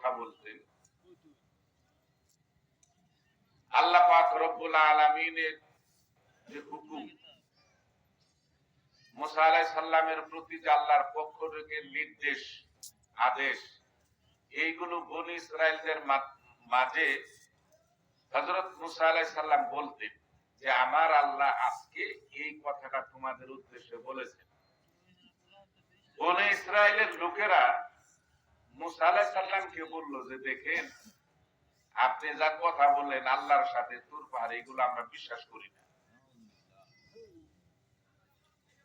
কথা বলতেন, আল্লাহ পাক রব্বুল আলামিনের যে হুকুম, মুসা আলাইহিস সালামের প্রতি যে আল্লাহর পক্ষ থেকে নির্দেশ, আদেশ, এইগুলো বনী ইসরাইলদের মাঝে হযরত মুসা আলাইহিস সালাম বলতেন যে আমার আল্লাহ আজকে এই কথাটা তোমাদের উদ্দেশ্যে বলেছেন। বনী ইসরাইলের লোকেরা মুসা আলাইহিস সালামকে বলল যে দেখেন, আপনি যা কথা বললেন আল্লাহর সাথে তুর পাহাড়, এগুলো আমরা বিশ্বাস করি না।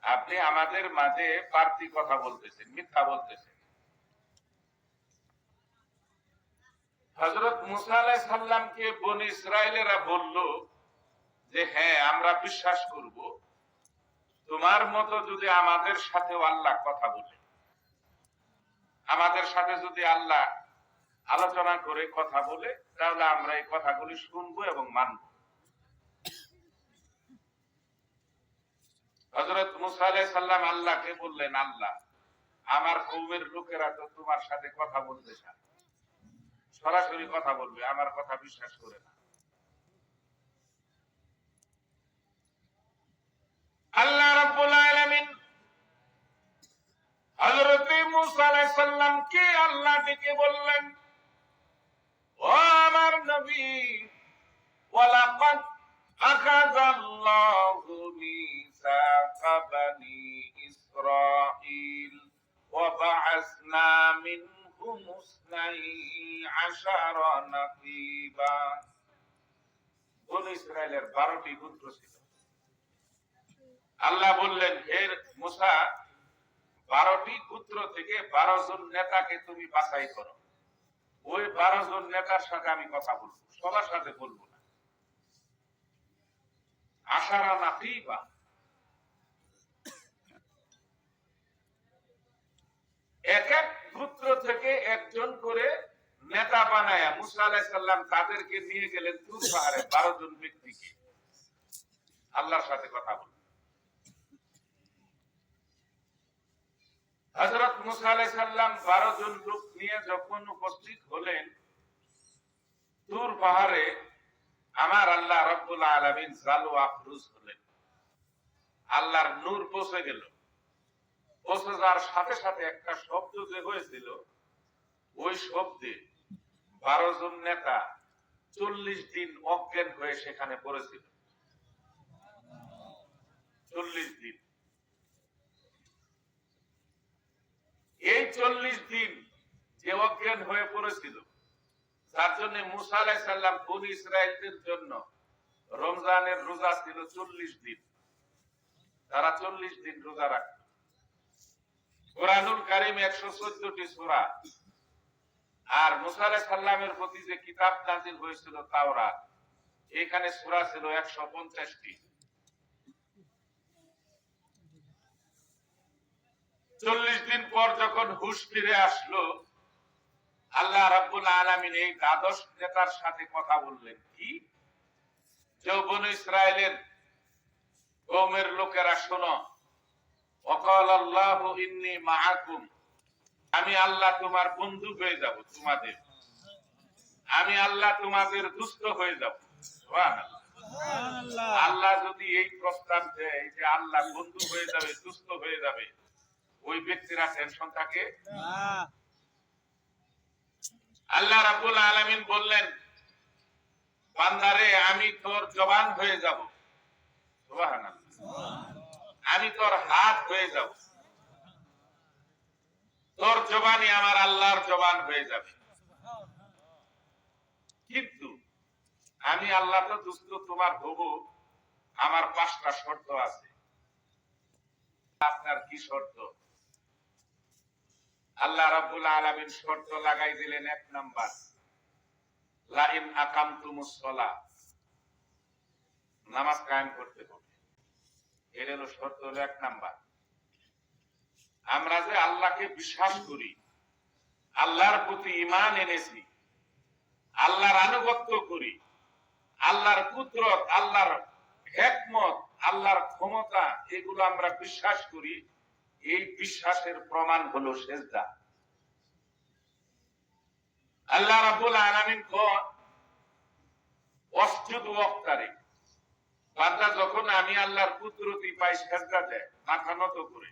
আপনি আমাদের মাঝে বাড়তি কথা বলতেছেন, মিথ্যা বলতেছেন। হযরত মুসা আলাইহিস সালামকে বনী ইসরাইলেরা বলল যে হ্যাঁ, আমরা বিশ্বাস করব, তোমার মতো যদি আমাদের সাথেও আল্লাহ কথা বলে, আমাদের সাথে যদি আল্লাহ আলোচনা করে কথা বলে, তাহলে আমরা এই কথাগুলি শুনবো এবং মানব। হযরত মুসা আলাইহিস সালাম আল্লাহকে বললেন, আল্লাহ, আমার কওমের লোকেরা তো তোমার সাথে কথা বলতে চায়, সরাসরি কথা বলবে, আমার কথা বিশ্বাস করে না। আল্লাহ রাব্বুল আলামিন হযরত মুসা আলাইহিস সালামকে আল্লাহ ডেকে বললেন, ও আমার নবী, ওয়ালাকাদ আখাযাল্লাহু মিসাকা বানি ইসরাঈল ওয়া বা'আসনা মিনহুম 12 নাকিবা। বনী ইসরাইলের 12টি গোত্র ছিল। আল্লাহ বললেন, হে মুসা, 12টি গোত্র থেকে 12 জন নেতাকে তুমি বাছাই করো। ওই 12 জন নেতার সাথে আমি কথা বলবো, সবার সাথে বলবো না। আশারা নাকিবা, এক এক গোত্র থেকে একজন করে নেতা বানায়া মুসা আলাইহিস সালাম তাদেরকে নিয়ে গেলেন তুর পাহাড়ে, 12 জন ব্যক্তিকে আল্লাহর সাথে কথা বলতে। হযরত মুসা আলাইহিস সালাম 12 জন লোক নিয়ে যখন উপস্থিত হলেন তুর পাহাড়ে, আমার আল্লাহ রাব্বুল আলামিন জালু আফরোজ হলেন। আল্লাহর নূর পৌঁছে গেল। পৌঁছে যাওয়ার সাথে সাথে একটা শব্দ যে হয়েছিল, ওই শব্দে 12 জন নেতা 40 দিন অজ্ঞান হয়ে সেখানে পড়েছিল। 40 দিন। এই 40 দিন যে অজ্ঞান হয়ে পড়েছিল, তার জন্য মুসা আলাইহিস সালাম বনী ইসরাইলদের জন্য রমজানের রোজা ছিল 40 দিন। তারা 40 দিন রোজা রাখত। কোরআনুল কারীম 114টি সূরা, আর মুসা আলাইহিস সালামের প্রতি যে কিতাব নাযিল হয়েছিল তাওরাত, এখানে সূরা ছিল 150টি। 40 দিন পর যখন হুঁশ ফিরে আসলো, আল্লাহ রাব্বুল আলামিন এই 12 নেতার সাথে কথা বললেন। কি? যে বনী ইসরাইলের কওমের লোকেরা শোনো, ওয়াকালাল্লাহু ইন্নী মাআকুম, আমি আল্লাহ তোমার বন্ধু হয়ে যাব, তোমাদের আমি আল্লাহ তোমাদের দুষ্ট হয়ে যাব। সুবহানাল্লাহ। আল্লাহ যদি এই প্রস্তাব দেয় যে আল্লাহ বন্ধু হয়ে যাবে, দুষ্ট হয়ে যাবে, ওই ব্যক্তিরা টেনশন থাকে না। আল্লাহ রাব্বুল আলামিন বললেন, বান্দারে, আমি তোর জবান হয়ে যাব। সুবহানাল্লাহ। আমি তোর হাত হয়ে যাব, তোর জবানই আমার আল্লাহর জবান হয়ে যাবে। কিন্তু আমি আল্লাহ তো দুষ্ট তোমার হব, আমার 5টা শর্ত আছে। আপনার কি শর্ত? আল্লাহ রাব্বুল আলামিন শর্ত লাগাই দিলেন। 1 নাম্বার, লা ইন আকামতুমুস সালাহ, নামাজ কায়েম করতে হবে। এর হলো শর্ত, হলো 1 নাম্বার। আমরা যে আল্লাহকে বিশ্বাস করি, আল্লাহর প্রতি ঈমান এনেছি, আল্লাহর আনুগত্য করি, আল্লাহর কুদরত, আল্লাহর হিকমত, আল্লাহর ক্ষমতা, এগুলো আমরা বিশ্বাস করি। এই বিশ্বাসের প্রমাণ হলো সিজদা। আল্লাহ রাব্বুল আলামিন কোন ওয়াসজুদ ওয়াক্তারি, বান্দা যখন আমি আল্লাহর কুদরতি পাই সেজদা দেয় মাথা নত করে,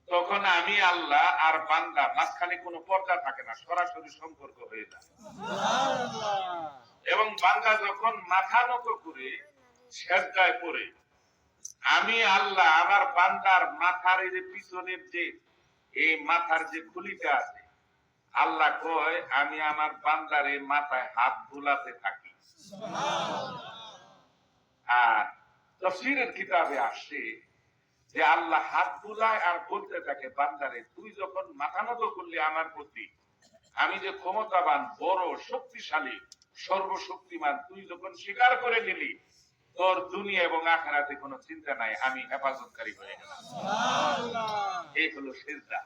তখন আমি আল্লাহ আর বান্দা মাঝখানে কোনো পর্দা থাকে না, সরাসরি সম্পর্ক হয়ে যায়। এবং বান্দা যখন মাথা নত করে সেজদায় পড়ে, আমি আল্লাহ আমার বান্দার মাথার এই যে পিছনের যে এই মাথার যে খুলিটা আছে, আল্লাহ কয় আমি আমার বান্দার এই মাথায় হাত বুলাতে থাকি। আর তাফসীরের কিতাবে আসছে যে আল্লাহ হাত বুলায় আর বলতে থাকে বান্দারে, তুই যখন মাথা নত করলি আমার প্রতি, আমি যে ক্ষমতাবান, বড়, শক্তিশালী, সর্বশক্তিমান, তুই যখন স্বীকার করে নিলি, তোর দুনিয়া এবং আখিরাতে কোনো চিন্তা নাই, আমি হেফাজতকারী হয়ে গেলাম। এই হলো সিজদা।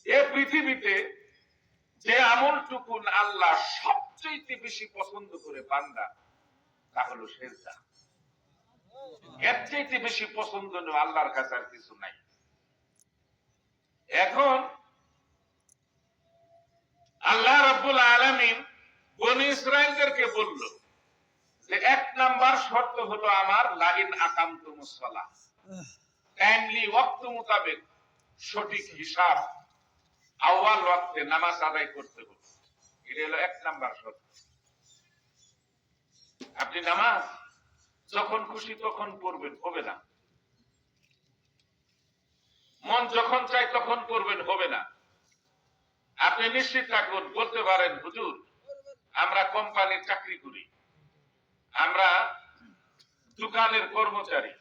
এই পৃথিবীতে যে আমলটুকু আল্লাহ সবচেয়ে বেশি পছন্দ করে বান্দা, তা হলো সিজদা। এর চাইতে বেশি পছন্দনীয় আল্লাহর কাছে আর কিছু নাই। এখন আল্লাহ রাব্বুল আলামিন বনী ইসরাইলদেরকে বলল যে এক নাম্বার শর্ত হলো আমার লাইন আকামতুমুস সালাহ, টাইমলি ওয়াক্ত মোতাবেক সঠিক হিসাব আউয়াল ওয়াক্তে নামাজ আদায় করতে হবে। এটা হলো এক নাম্বার শর্ত। আপনি নামাজ যখন খুশি তখন পড়বেন, হবে না। মন যখন চাই তখন পড়বেন, হবে না। আপনি নিশ্চিত থাকুন, বলতে পারেন হুজুর আমরা কোম্পানির চাকরি করি, আমরা দোকানের কর্মচারী,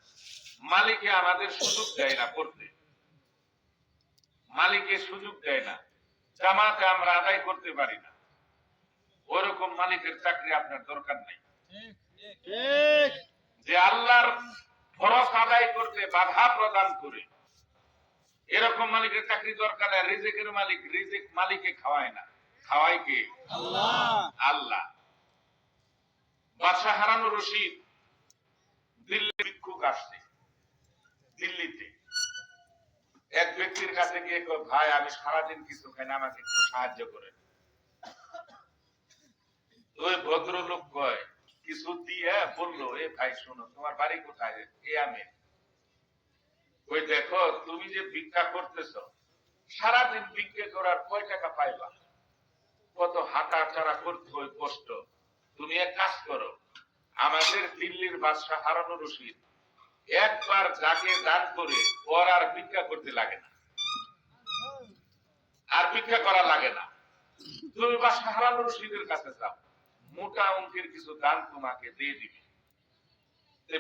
মালিকে আমাদের সুযোগ দেয় না পড়তে, মালিকের সুযোগ দেয় না, জামাতে আমরা আদায় করতে পারি না, ওরকম মালিকের চাকরি আপনার দরকার নাই। যে আল্লাহর ফরজ আদায় করতে বাধা প্রদান করে, এরকম মালিকের চাকরি দরকার নাই। রিজিকের মালিক, রিজিক মালিকে খাওয়ায় না, খাওয়ায় কে? আল্লাহ। আল্লাহ। বাদশাহ হারুন রশিদ দিল্লি ভিক্ষুক আসছে, দিল্লিতে এক ব্যক্তির কাছে গিয়ে কয়, ভাই আমি সারাদিন কিছু খাই না, আমাকে একটু সাহায্য করেন। ওই ভদ্রলোক কয় কিছু দিয়ে বললো, এ ভাই শোনো, তোমার বাড়ি কোথায়? এ আমি। ওই দেখো তুমি যে ভিক্ষা করতেছ, সারাদিন ভিক্ষা করার কয় টাকা পাইবা? কত হাঁটা চারা করতে হয়, কষ্ট। তুমি এক কাজ করো, আমাদের দিল্লির বাদশাহ হারুন রশিদ একবার যাকে দান করে ওর আর ভিক্ষা করতে লাগে না, আর ভিক্ষা করা লাগে না। তুমি বাদশাহ হারুন রশিদের কাছে যাও, মোটা অঙ্কের কিছু দান তোমাকে দিয়ে দিবে।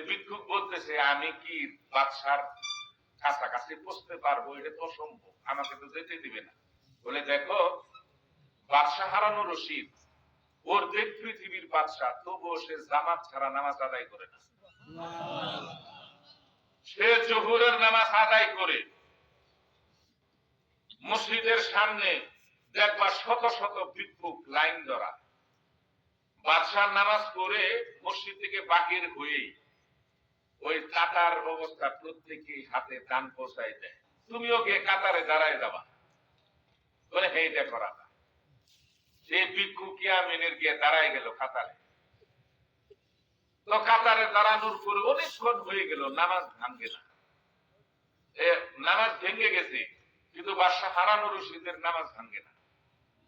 ভিক্ষুক বলতেছে, আমি কি বাদশার কাছাকাছি পৌঁছতে পারবো? এটা তো অসম্ভব, আমাকে তো যেতে দিবে না। বলে দেখো, বাদশাহ হারুন রশিদ ওর দেশ পৃথিবীর বাদশাহ, তবুও সে জামাত ছাড়া নামাজ আদায় করে না। সে জোহরের নামাজ আদায় করে মসজিদের সামনে দেখবা শত শত ভিক্ষুক লাইন ধরা, বাদশাহ নামাজ পড়ে মসজিদ থেকে বাহির হয়েই ওই কাতার অবস্থা প্রত্যেকেই হাতে দান পৌঁছায় দেয়। তুমিও গিয়ে কাতারে দাঁড়ায় যাবা, বলে হে দেখো রাজা। সে ভিক্ষু কিয়ামিনের গিয়ে দাঁড়ায় গেল কাতারে। তো কাতারে দাঁড়ানোর পরে অনেকক্ষণ হয়ে গেল, নামাজ ভাঙে না। নামাজ ভেঙে গেছে, কিন্তু বাদশাহ হারুন রশিদের নামাজ ভাঙে না।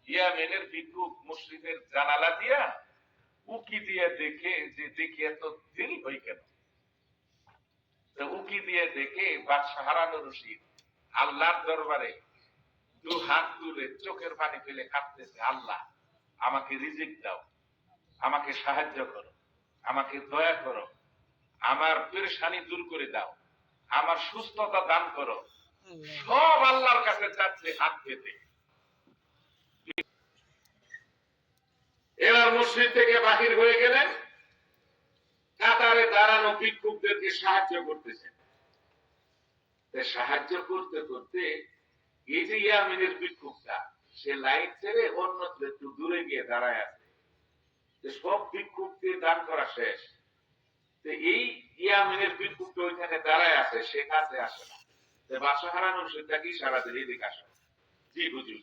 ইয়ামেনের ভিক্ষুক মসজিদের জানালা দিয়া উকি দিয়ে দেখে যে দেখি এত দেরি হয় কেন। উকি দিয়ে দেখে বাদশাহ হারুন রশিদ আল্লাহর দরবারে দু হাত তুলে চোখের পানি ফেলে কাঁদতেছে, আল্লাহ আমাকে রিজিক দাও, আমাকে সাহায্য করো, আমাকে দয়া করো, আমার পেরেশানি দূর করে দাও, আমার সুস্থতা দান করো। সব আল্লাহর কাছে চাচ্ছে হাত পেতে। এবার মসজিদ থেকে বাহির হয়ে গেলেন, কাতারে দাঁড়ানো ভিক্ষুকদেরকে সাহায্য করতেছেন। সাহায্য করতে করতে এই যে ইয়ামিনের ভিক্ষুকটা, সে লাইট ছেড়ে অন্যত্র একটু দূরে গিয়ে দাঁড়ায় আছে। সব ভিক্ষুককে দান করা শেষ, এই ইয়ামিনের ভিক্ষুকটা ওইখানে দাঁড়ায় আছে, সে কাছে আসে না। বাদশাহ হারুন রশিদ তাকে ইশারা দিয়ে এদিকে আসো। জি হুজুর।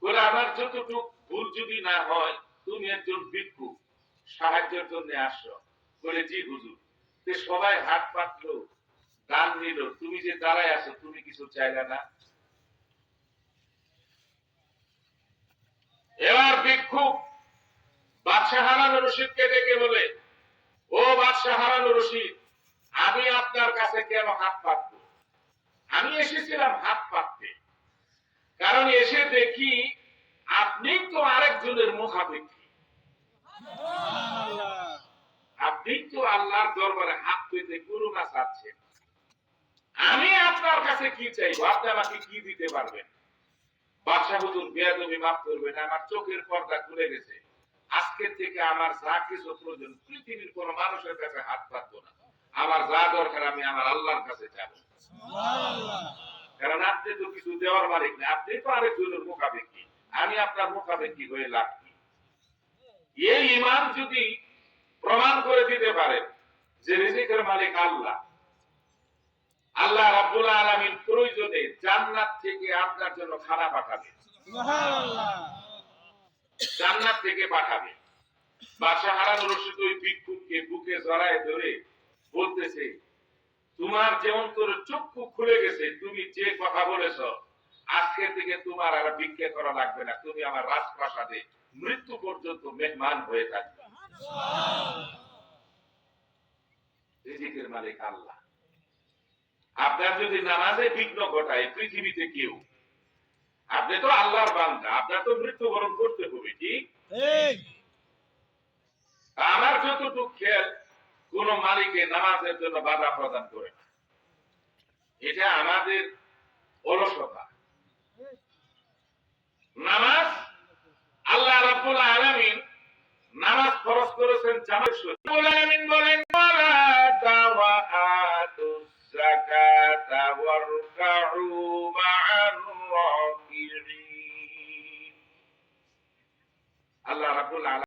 বলে আমার যতটুকু ভুল যদি না হয়, তুমি একজন ভিক্ষু সাহায্যের জন্য আসছো। বলে জি হুজুর। সবাই হাত পাতলো, দান নিল, তুমি যে দাঁড়ায় আছো তুমি কিছু চাইলে না। এবার ভিক্ষুক বাদশাহ হারানো রশিদকে ডেকে বলে, ও বাদশাহ হারানো রশিদ, আমি আপনার কাছে কেন হাত পাতবো? আমি এসেছিলাম হাত পাততে, কারণ এসে দেখি আপনি তো আরেকজনের মুখাপেক্ষী। আপনি তো আল্লাহর দরবারে হাত পেতে করুণা চাচ্ছেন। আমি আপনার কাছে কি চাইবো? আপনি আমাকে কি দিতে পারবেন? বাদশাহ হুজুর, বেয়াদবি মাফ করবেন, আমার চোখের পর্দা খুলে গেছে। আজকের থেকে আমার যা কিছু প্রয়োজন পৃথিবীর কোন মানুষের কাছে হাত পাতবো না। আমার যা দরকার আমি আমার আল্লাহর কাছে যাব। কারণ আপনি তো কিছু দেওয়ার মালিক না, আপনি তো আরেকজনের মুখাপেক্ষী। আমি আপনার মুখাপেক্ষী হয়ে লাভ কি? এই ঈমান যদি প্রমাণ করে দিতে পারেন যে রিজিকের মালিক আল্লাহ, আল্লাহ রাব্বুল আলামিন প্রয়োজনে জান্নাত থেকে আপনার জন্য খানা পাঠাবে, জান্নাত থেকে পাঠাবে। বাদশাহ হারানো রশিদ ওই ভিক্ষুককে বুকে জড়ায় ধরে বলতেছে, তোমার যে অন্তরের চক্ষু খুলে গেছে, তুমি যে কথা বলেছ, আজকে থেকে তোমার আর ভিক্ষা করা লাগবে না, তুমি আমার রাজপ্রাসাদে মৃত্যু পর্যন্ত মেহমান হয়ে থাকবে। রিজিকের মালিক আল্লাহ। আপনার যদি নামাজে বিঘ্ন ঘটায় পৃথিবীতে কেউ, আপনি তো আল্লাহর বান্দা, আপনার তো মৃত্যুবরণ করতে হবে, ঠিক? আমার যতটুকু খেয়াল, কোন মালিকে নামাজের জন্য বাধা প্রদান করে না। এটা আমাদের অলসতা। নামাজ আল্লাহ রাব্বুল আলামিন নামাজ ফরজ করেছেন জামাতের সহিত। রাব্বুল আলামিন বলেন, ওয়ালা তাওয়াতুস যাকাতা ওয়ারকাউ মা'আর রাকিঈন। আল্লাহ রাব্বুল আলামিন